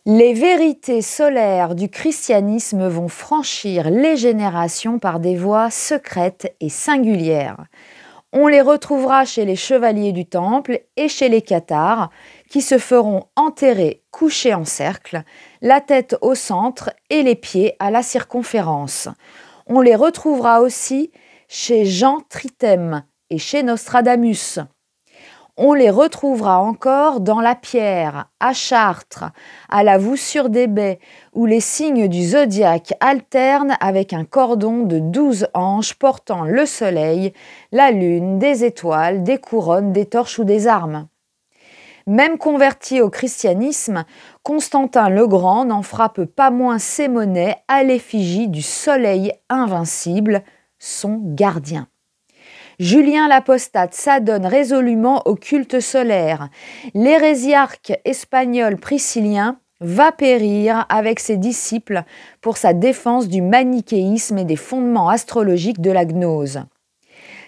Les vérités solaires du christianisme vont franchir les générations par des voies secrètes et singulières. On les retrouvera chez les chevaliers du Temple et chez les cathares, qui se feront enterrer couchés en cercle, la tête au centre et les pieds à la circonférence. On les retrouvera aussi chez Jean Tritème et chez Nostradamus. On les retrouvera encore dans la pierre, à Chartres, à la voussure des baies, où les signes du zodiaque alternent avec un cordon de 12 anges portant le soleil, la lune, des étoiles, des couronnes, des torches ou des armes. Même converti au christianisme, Constantin le Grand n'en frappe pas moins ses monnaies à l'effigie du soleil invincible, son gardien. Julien l'Apostate s'adonne résolument au culte solaire. L'hérésiarque espagnol Priscillien va périr avec ses disciples pour sa défense du manichéisme et des fondements astrologiques de la gnose.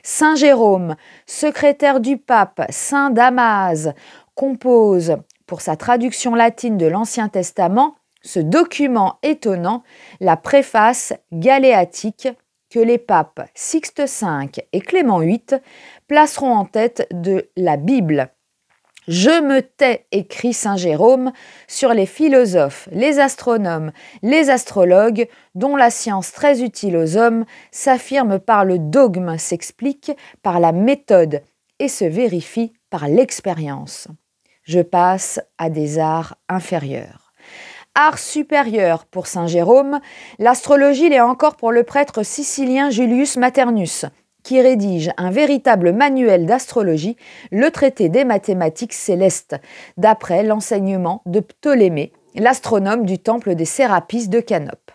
Saint Jérôme, secrétaire du pape Saint Damas, compose, pour sa traduction latine de l'Ancien Testament, ce document étonnant, la préface galéatique, que les papes Sixte V et Clément VIII placeront en tête de la Bible. « Je me tais », écrit saint Jérôme, sur les philosophes, les astronomes, les astrologues, dont la science très utile aux hommes s'affirme par le dogme, s'explique par la méthode et se vérifie par l'expérience. Je passe à des arts inférieurs. Art supérieur pour saint Jérôme, l'astrologie l'est encore pour le prêtre sicilien Julius Maternus, qui rédige un véritable manuel d'astrologie, le traité des mathématiques célestes, d'après l'enseignement de Ptolémée, l'astronome du temple des Sérapis de Canope.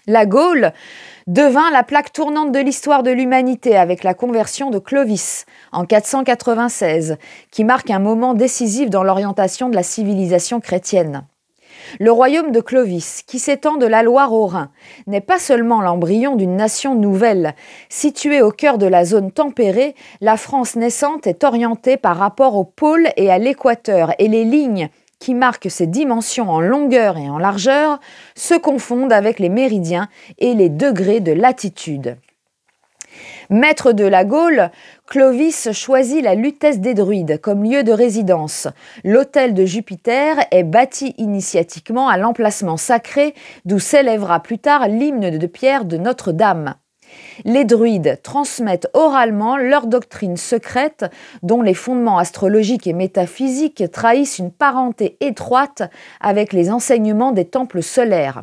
La Gaule devint la plaque tournante de l'histoire de l'humanité avec la conversion de Clovis en 496, qui marque un moment décisif dans l'orientation de la civilisation chrétienne. Le royaume de Clovis, qui s'étend de la Loire au Rhin, n'est pas seulement l'embryon d'une nation nouvelle. Située au cœur de la zone tempérée, la France naissante est orientée par rapport au pôle et à l'équateur, et les lignes qui marquent ses dimensions en longueur et en largeur se confondent avec les méridiens et les degrés de latitude. Maître de la Gaule, Clovis choisit la Lutèce des Druides comme lieu de résidence. L'autel de Jupiter est bâti initiatiquement à l'emplacement sacré d'où s'élèvera plus tard l'hymne de pierre de Notre-Dame. Les druides transmettent oralement leur doctrine secrète dont les fondements astrologiques et métaphysiques trahissent une parenté étroite avec les enseignements des temples solaires.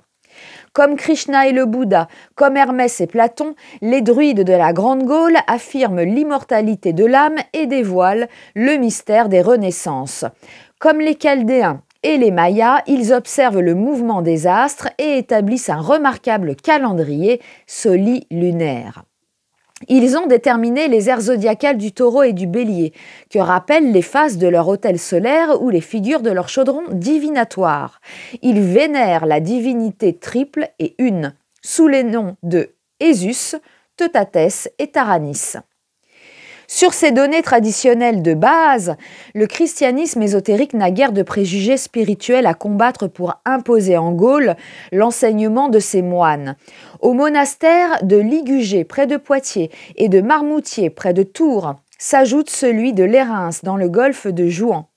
Comme Krishna et le Bouddha, comme Hermès et Platon, les druides de la Grande Gaule affirment l'immortalité de l'âme et dévoilent le mystère des renaissances. Comme les Chaldéens et les Mayas, ils observent le mouvement des astres et établissent un remarquable calendrier solilunaire. Ils ont déterminé les aires zodiacales du Taureau et du Bélier, que rappellent les phases de leur autel solaire ou les figures de leur chaudron divinatoire. Ils vénèrent la divinité triple et une, sous les noms de Hésus, Teutates et Taranis. Sur ces données traditionnelles de base, le christianisme ésotérique n'a guère de préjugés spirituels à combattre pour imposer en Gaule l'enseignement de ses moines. Au monastère de Ligugé près de Poitiers et de Marmoutier près de Tours s'ajoute celui de Lérins dans le golfe de Jouan.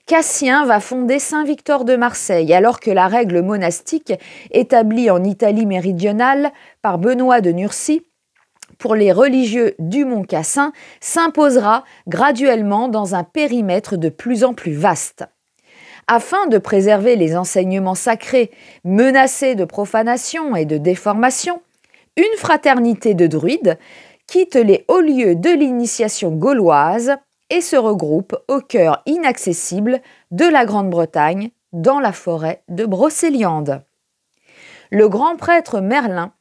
Cassien va fonder Saint-Victor de Marseille alors que la règle monastique établie en Italie méridionale par Benoît de Nursie pour les religieux du Mont Cassin s'imposera graduellement dans un périmètre de plus en plus vaste. Afin de préserver les enseignements sacrés menacés de profanation et de déformation, une fraternité de druides quitte les hauts lieux de l'initiation gauloise et se regroupe au cœur inaccessible de la Grande-Bretagne, dans la forêt de Brocéliande. Le grand prêtre Merlin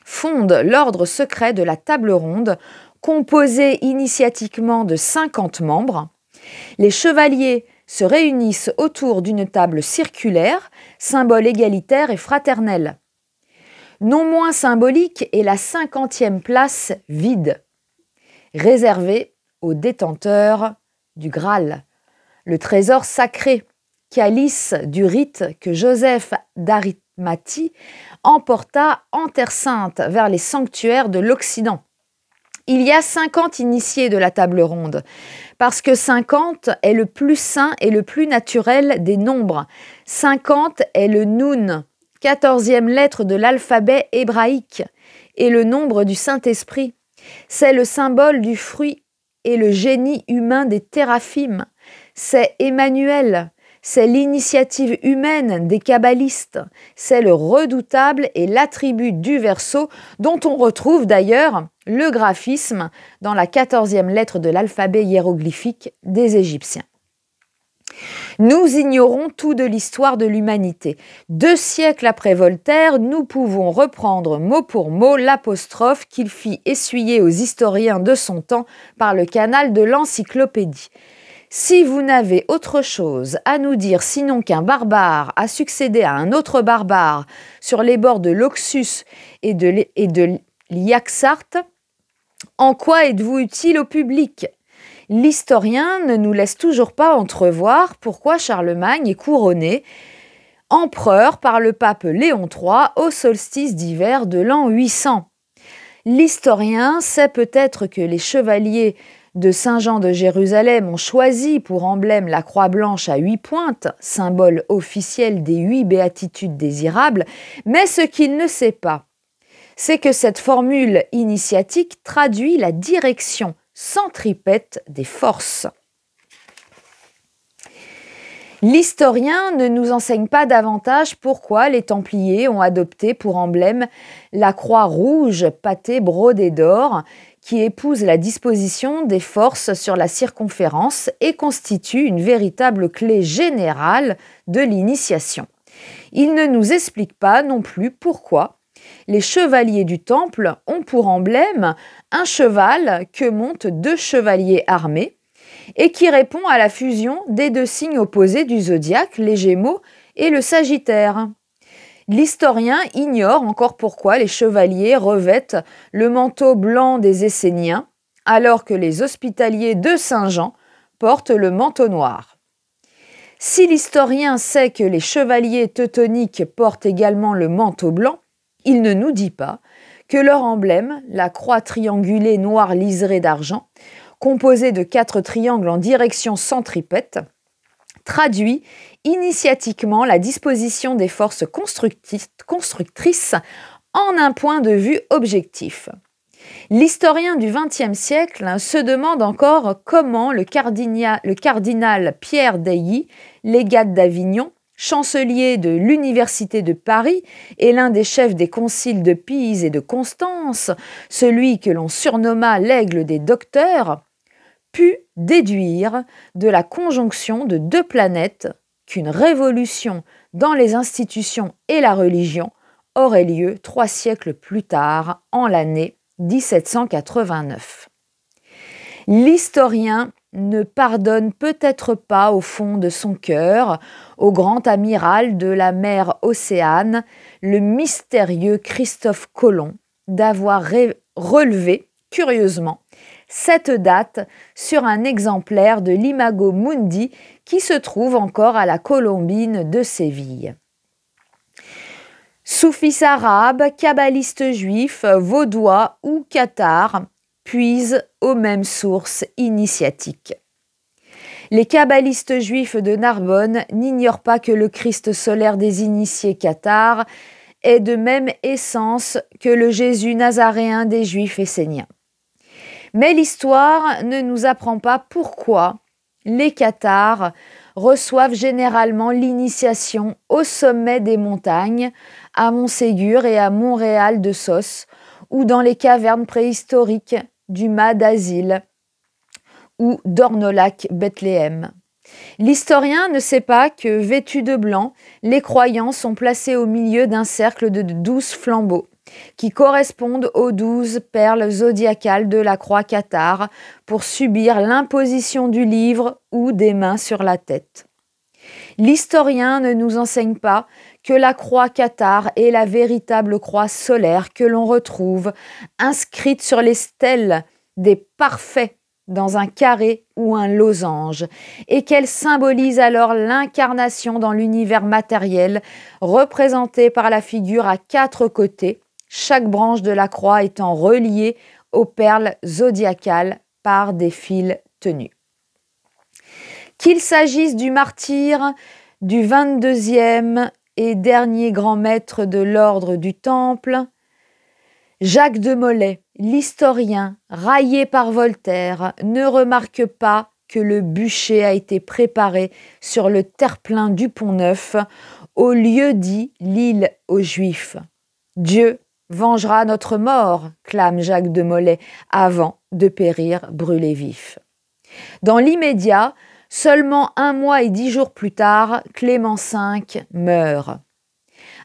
fonde l'ordre secret de la Table Ronde, composé initiatiquement de 50 membres. Les chevaliers se réunissent autour d'une table circulaire, symbole égalitaire et fraternel. Non moins symbolique est la 50e place vide, réservée aux détenteurs du Graal, le trésor sacré, calice du rite que Joseph d'Arimathie emporta en Terre Sainte vers les sanctuaires de l'Occident. Il y a 50 initiés de la table ronde, parce que 50 est le plus saint et le plus naturel des nombres. 50 est le Noun, 14e lettre de l'alphabet hébraïque, et le nombre du Saint-Esprit. C'est le symbole du fruit et le génie humain des théraphim. C'est Emmanuel. C'est l'initiative humaine des kabbalistes. C'est le redoutable et l'attribut du Verseau, dont on retrouve d'ailleurs le graphisme dans la 14e lettre de l'alphabet hiéroglyphique des Égyptiens. Nous ignorons tout de l'histoire de l'humanité. 2 siècles après Voltaire, nous pouvons reprendre mot pour mot l'apostrophe qu'il fit essuyer aux historiens de son temps par le canal de l'encyclopédie. Si vous n'avez autre chose à nous dire sinon qu'un barbare a succédé à un autre barbare sur les bords de l'Oxus et de l'Iaxarte, en quoi êtes-vous utile au public ? L'historien ne nous laisse toujours pas entrevoir pourquoi Charlemagne est couronné empereur par le pape Léon III au solstice d'hiver de l'an 800. L'historien sait peut-être que les chevaliers de Saint-Jean de Jérusalem ont choisi pour emblème la croix blanche à 8 pointes, symbole officiel des 8 béatitudes désirables, mais ce qu'il ne sait pas, c'est que cette formule initiatique traduit la direction centripète des forces. L'historien ne nous enseigne pas davantage pourquoi les Templiers ont adopté pour emblème la croix rouge pâtée brodée d'or qui épouse la disposition des forces sur la circonférence et constitue une véritable clé générale de l'initiation. Il ne nous explique pas non plus pourquoi les chevaliers du Temple ont pour emblème un cheval que montent 2 chevaliers armés et qui répond à la fusion des 2 signes opposés du zodiaque, les Gémeaux et le Sagittaire. L'historien ignore encore pourquoi les chevaliers revêtent le manteau blanc des Esséniens, alors que les hospitaliers de Saint-Jean portent le manteau noir. Si l'historien sait que les chevaliers teutoniques portent également le manteau blanc, il ne nous dit pas que leur emblème, la croix triangulée noire liserée d'argent, composée de 4 triangles en direction centripète, traduit initiatiquement la disposition des forces constructrices en un point de vue objectif. L'historien du XXe siècle se demande encore comment le cardinal Pierre d'Ailly, légat d'Avignon, chancelier de l'Université de Paris et l'un des chefs des conciles de Pise et de Constance, celui que l'on surnomma l'aigle des docteurs, put déduire de la conjonction de 2 planètes qu'une révolution dans les institutions et la religion aurait lieu 3 siècles plus tard, en l'année 1789. L'historien ne pardonne peut-être pas au fond de son cœur au grand amiral de la mer Océane, le mystérieux Christophe Colomb, d'avoir relevé, curieusement, cette date sur un exemplaire de l'Imago Mundi qui se trouve encore à la Colombine de Séville. Soufis arabes, kabbalistes juifs, vaudois ou cathares puisent aux mêmes sources initiatiques. Les kabbalistes juifs de Narbonne n'ignorent pas que le Christ solaire des initiés cathares est de même essence que le Jésus nazaréen des juifs esséniens. Mais l'histoire ne nous apprend pas pourquoi les cathares reçoivent généralement l'initiation au sommet des montagnes, à Montségur et à Montréal de Sauce, ou dans les cavernes préhistoriques du Mas d'Asile ou d'Ornolac-Bethléem. L'historien ne sait pas que, vêtus de blanc, les croyants sont placés au milieu d'un cercle de 12 flambeaux, qui correspondent aux 12 perles zodiacales de la croix cathare pour subir l'imposition du livre ou des mains sur la tête. L'historien ne nous enseigne pas que la croix cathare est la véritable croix solaire que l'on retrouve inscrite sur les stèles des parfaits dans un carré ou un losange, et qu'elle symbolise alors l'incarnation dans l'univers matériel, représentée par la figure à 4 côtés, chaque branche de la croix étant reliée aux perles zodiacales par des fils tenus. Qu'il s'agisse du martyr du 22e et dernier grand maître de l'ordre du Temple, Jacques de Molay, l'historien, raillé par Voltaire, ne remarque pas que le bûcher a été préparé sur le terre-plein du Pont-Neuf, au lieu dit l'île aux Juifs. Dieu vengera notre mort, clame Jacques de Molay, avant de périr brûlé vif. Dans l'immédiat, seulement 1 mois et 10 jours plus tard, Clément V meurt.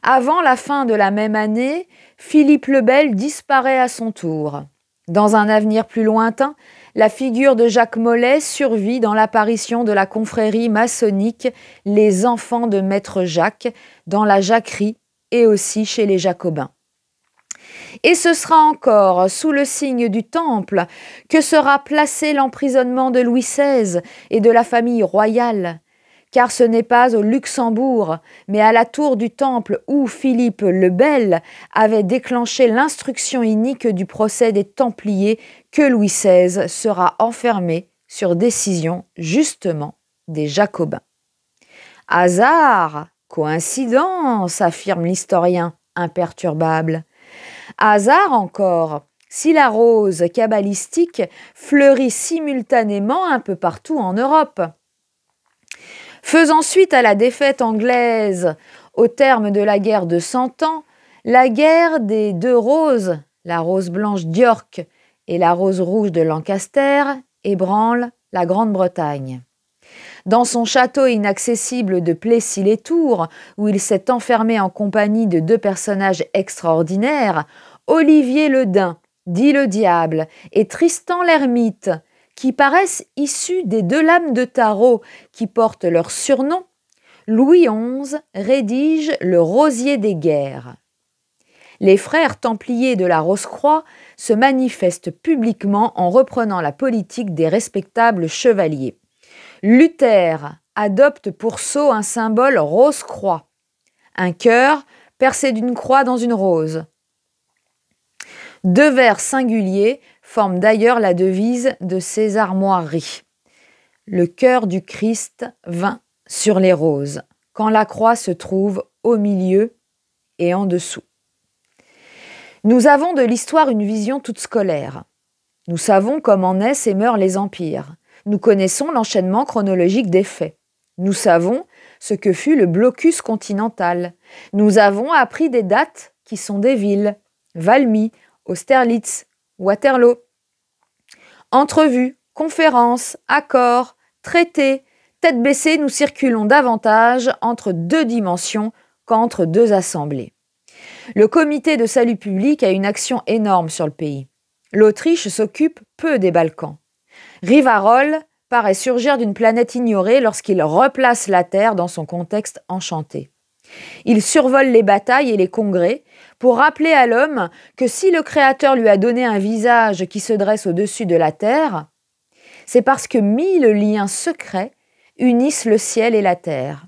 Avant la fin de la même année, Philippe le Bel disparaît à son tour. Dans un avenir plus lointain, la figure de Jacques Molay survit dans l'apparition de la confrérie maçonnique Les Enfants de Maître Jacques, dans la Jacquerie et aussi chez les Jacobins. Et ce sera encore sous le signe du Temple que sera placé l'emprisonnement de Louis XVI et de la famille royale, car ce n'est pas au Luxembourg, mais à la tour du Temple où Philippe le Bel avait déclenché l'instruction inique du procès des Templiers que Louis XVI sera enfermé sur décision justement des Jacobins. Hasard, coïncidence, affirme l'historien imperturbable. Hasard encore, si la rose kabbalistique fleurit simultanément un peu partout en Europe. Faisant suite à la défaite anglaise au terme de la guerre de 100 ans, la guerre des 2 roses, la rose blanche d'York et la rose rouge de Lancaster, ébranle la Grande-Bretagne. Dans son château inaccessible de Plessis-les-Tours, où il s'est enfermé en compagnie de 2 personnages extraordinaires, Olivier le Daim, dit le Diable, et Tristan l'Hermite, qui paraissent issus des 2 lames de tarot qui portent leur surnom, Louis XI rédige le Rosier des guerres. Les frères templiers de la Rose-Croix se manifestent publiquement en reprenant la politique des respectables chevaliers. Luther adopte pour sceau un symbole rose-croix, un cœur percé d'une croix dans une rose. 2 vers singuliers forment d'ailleurs la devise de ces armoiries. Le cœur du Christ vint sur les roses, quand la croix se trouve au milieu et en dessous. Nous avons de l'histoire une vision toute scolaire. Nous savons comment naissent et meurent les empires. Nous connaissons l'enchaînement chronologique des faits. Nous savons ce que fut le blocus continental. Nous avons appris des dates qui sont des villes, Valmy, Austerlitz, Waterloo. Entrevues, conférences, accords, traités, tête baissée, nous circulons davantage entre 2 dimensions qu'entre 2 assemblées. Le comité de salut public a une action énorme sur le pays. L'Autriche s'occupe peu des Balkans. Rivarol paraît surgir d'une planète ignorée lorsqu'il replace la Terre dans son contexte enchanté. Il survole les batailles et les congrès pour rappeler à l'homme que si le Créateur lui a donné un visage qui se dresse au-dessus de la terre, c'est parce que 1000 liens secrets unissent le ciel et la terre.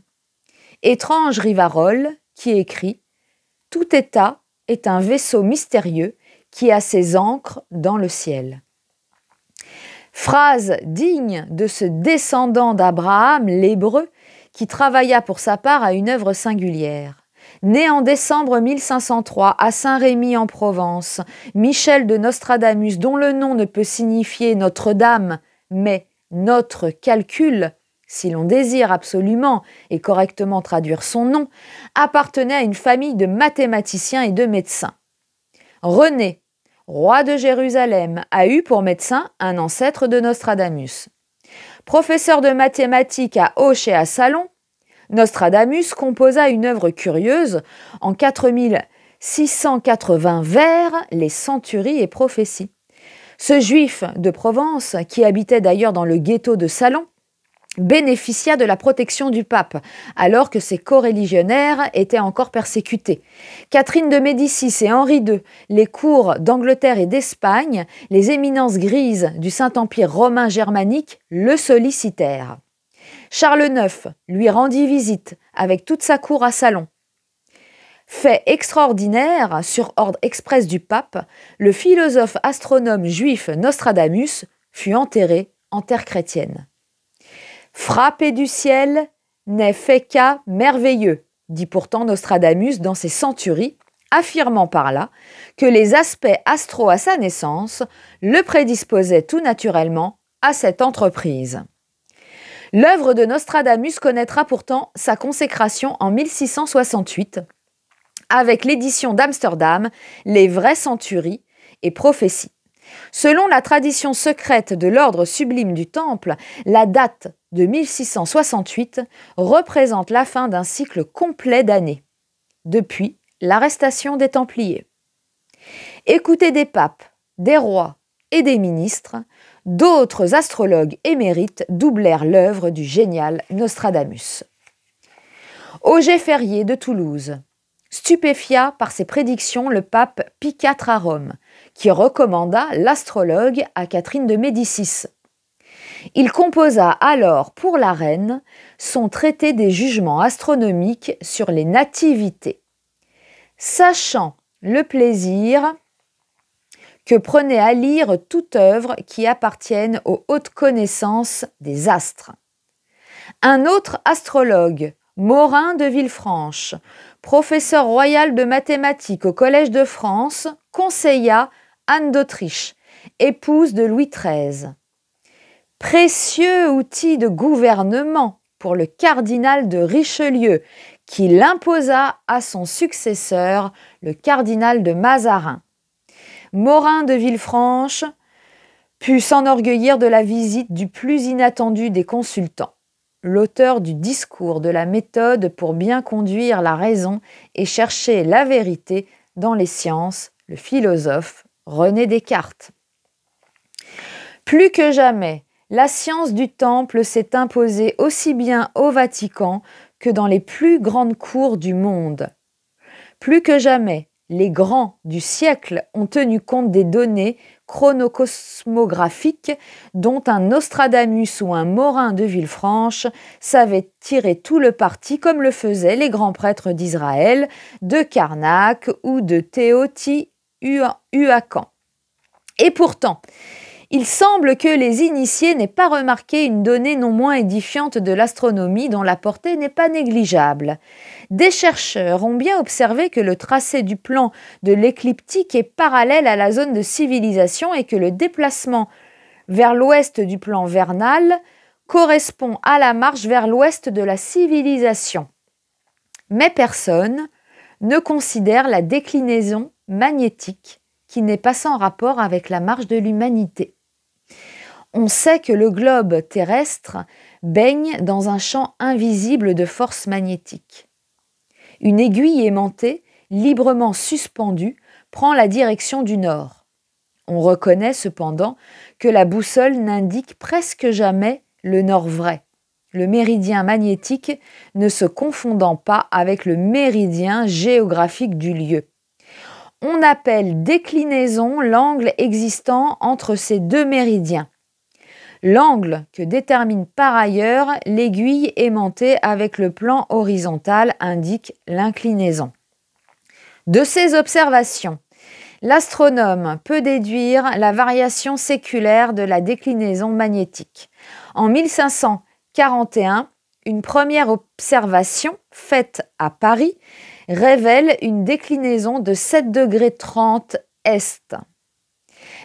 Étrange Rivarol qui écrit « Tout État est un vaisseau mystérieux qui a ses ancres dans le ciel ». Phrase digne de ce descendant d'Abraham, l'Hébreu, qui travailla pour sa part à une œuvre singulière. Né en décembre 1503 à Saint-Rémy en Provence, Michel de Nostradamus, dont le nom ne peut signifier Notre-Dame, mais notre calcul, si l'on désire absolument et correctement traduire son nom, appartenait à une famille de mathématiciens et de médecins. René, roi de Jérusalem, a eu pour médecin un ancêtre de Nostradamus. Professeur de mathématiques à Auch et à Salon, Nostradamus composa une œuvre curieuse en 4680 vers, les Centuries et prophéties. Ce juif de Provence, qui habitait d'ailleurs dans le ghetto de Salon, bénéficia de la protection du pape, alors que ses coreligionnaires étaient encore persécutés. Catherine de Médicis et Henri II, les cours d'Angleterre et d'Espagne, les éminences grises du Saint-Empire romain germanique le sollicitèrent. Charles IX lui rendit visite avec toute sa cour à Salon. Fait extraordinaire, sur ordre express du pape, le philosophe astronome juif Nostradamus fut enterré en terre chrétienne. « Frappé du ciel n'est fait qu'à merveilleux », dit pourtant Nostradamus dans ses Centuries, affirmant par là que les aspects astraux à sa naissance le prédisposaient tout naturellement à cette entreprise. L'œuvre de Nostradamus connaîtra pourtant sa consécration en 1668 avec l'édition d'Amsterdam, Les vraies centuries et prophéties. Selon la tradition secrète de l'ordre sublime du Temple, la date de 1668 représente la fin d'un cycle complet d'années, depuis l'arrestation des Templiers. Écoutés des papes, des rois et des ministres, d'autres astrologues émérites doublèrent l'œuvre du génial Nostradamus. Auger Ferrier de Toulouse stupéfia par ses prédictions le pape Pie IV à Rome, qui recommanda l'astrologue à Catherine de Médicis. Il composa alors pour la reine son traité des jugements astronomiques sur les nativités, sachant le plaisir que prenait à lire toute œuvre qui appartienne aux hautes connaissances des astres. Un autre astrologue, Morin de Villefranche, professeur royal de mathématiques au Collège de France, conseilla Anne d'Autriche, épouse de Louis XIII. Précieux outil de gouvernement pour le cardinal de Richelieu, qui l'imposa à son successeur, le cardinal de Mazarin. Morin de Villefranche put s'enorgueillir de la visite du plus inattendu des consultants, l'auteur du discours de la méthode pour bien conduire la raison et chercher la vérité dans les sciences, le philosophe René Descartes. Plus que jamais, la science du Temple s'est imposée aussi bien au Vatican que dans les plus grandes cours du monde. Plus que jamais, les grands du siècle ont tenu compte des données chronocosmographiques dont un Nostradamus ou un Morin de Villefranche savaient tirer tout le parti comme le faisaient les grands prêtres d'Israël, de Karnak ou de Téotihuacan. Et pourtant, il semble que les initiés n'aient pas remarqué une donnée non moins édifiante de l'astronomie dont la portée n'est pas négligeable. Des chercheurs ont bien observé que le tracé du plan de l'écliptique est parallèle à la zone de civilisation et que le déplacement vers l'ouest du plan vernal correspond à la marche vers l'ouest de la civilisation. Mais personne ne considère la déclinaison magnétique qui n'est pas sans rapport avec la marche de l'humanité. On sait que le globe terrestre baigne dans un champ invisible de force magnétique. Une aiguille aimantée, librement suspendue, prend la direction du nord. On reconnaît cependant que la boussole n'indique presque jamais le nord vrai, le méridien magnétique ne se confondant pas avec le méridien géographique du lieu. On appelle déclinaison l'angle existant entre ces deux méridiens. L'angle que détermine par ailleurs l'aiguille aimantée avec le plan horizontal indique l'inclinaison. De ces observations, l'astronome peut déduire la variation séculaire de la déclinaison magnétique. En 1541, une première observation faite à Paris révèle une déclinaison de 7,30 est.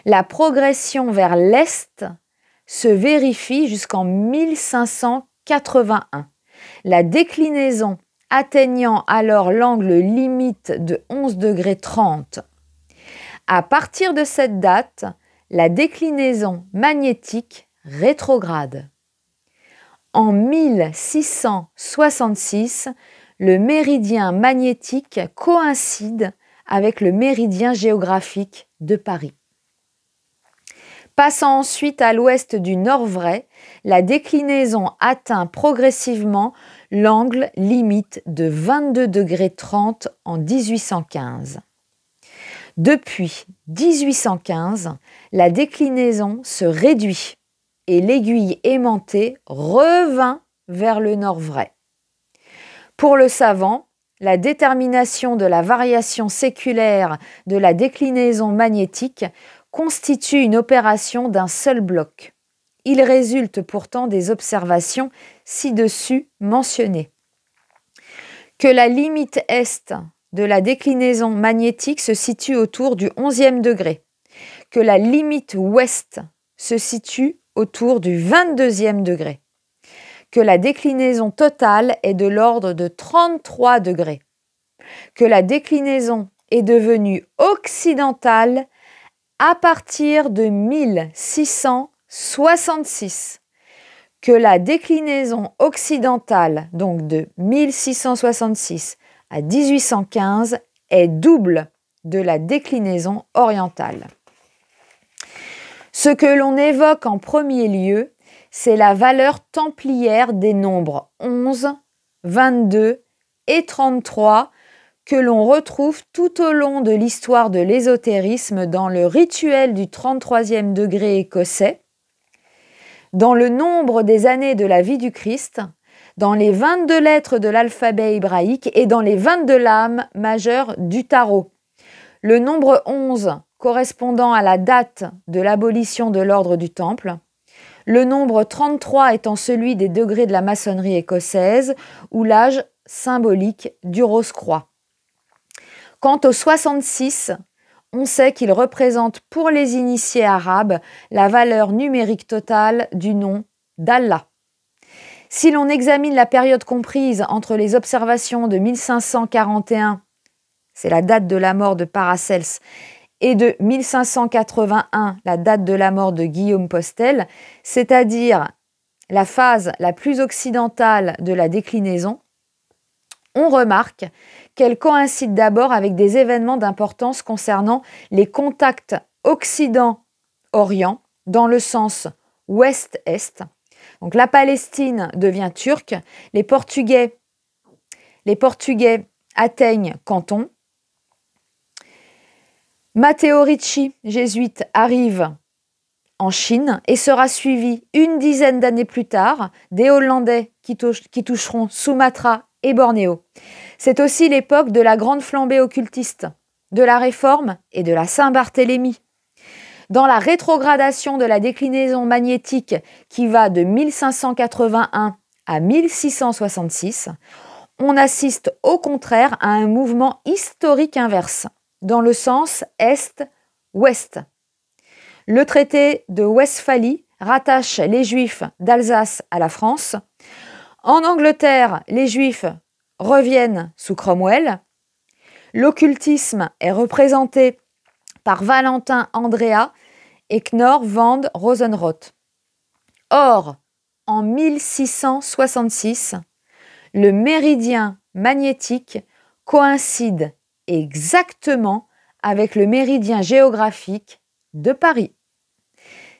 La progression vers l'est se vérifie jusqu'en 1581, la déclinaison atteignant alors l'angle limite de 11,30 degrés. À partir de cette date, la déclinaison magnétique rétrograde. En 1666, le méridien magnétique coïncide avec le méridien géographique de Paris. Passant ensuite à l'ouest du Nord-Vrai, la déclinaison atteint progressivement l'angle limite de 22,30 ° en 1815. Depuis 1815, la déclinaison se réduit et l'aiguille aimantée revint vers le Nord-Vrai. Pour le savant, la détermination de la variation séculaire de la déclinaison magnétique constitue une opération d'un seul bloc. Il résulte pourtant des observations ci-dessus mentionnées. Que la limite est de la déclinaison magnétique se situe autour du 11e degré, que la limite ouest se situe autour du 22e degré, que la déclinaison totale est de l'ordre de 33 degrés, que la déclinaison est devenue occidentale à partir de 1666, que la déclinaison occidentale, donc de 1666 à 1815, est double de la déclinaison orientale. Ce que l'on évoque en premier lieu, c'est la valeur templière des nombres 11, 22 et 33 que l'on retrouve tout au long de l'histoire de l'ésotérisme dans le rituel du 33e degré écossais, dans le nombre des années de la vie du Christ, dans les 22 lettres de l'alphabet hébraïque et dans les 22 lames majeures du tarot. Le nombre 11 correspondant à la date de l'abolition de l'ordre du Temple, le nombre 33 étant celui des degrés de la maçonnerie écossaise ou l'âge symbolique du rose-croix. Quant au 66, on sait qu'il représente pour les initiés arabes la valeur numérique totale du nom d'Allah. Si l'on examine la période comprise entre les observations de 1541, c'est la date de la mort de Paracels, et de 1581, la date de la mort de Guillaume Postel, c'est-à-dire la phase la plus occidentale de la déclinaison, on remarque qu'elle coïncide d'abord avec des événements d'importance concernant les contacts Occident-Orient dans le sens ouest-est. Donc la Palestine devient turque, les Portugais atteignent Canton. Matteo Ricci, jésuite, arrive en Chine et sera suivi une dizaine d'années plus tard des Hollandais qui toucheront Sumatra et Bornéo. C'est aussi l'époque de la grande flambée occultiste, de la Réforme et de la Saint-Barthélemy. Dans la rétrogradation de la déclinaison magnétique qui va de 1581 à 1666, on assiste au contraire à un mouvement historique inverse, dans le sens est-ouest. Le traité de Westphalie rattache les Juifs d'Alsace à la France. En Angleterre, les Juifs reviennent sous Cromwell. L'occultisme est représenté par Valentin Andrea et Knorr van Rosenroth. Or, en 1666, le méridien magnétique coïncide exactement avec le méridien géographique de Paris.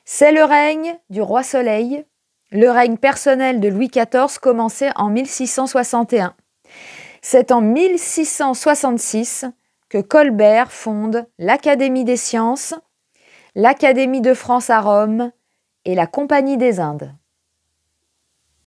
C'est le règne du roi Soleil, le règne personnel de Louis XIV commencé en 1661. C'est en 1666 que Colbert fonde l'Académie des sciences, l'Académie de France à Rome et la Compagnie des Indes.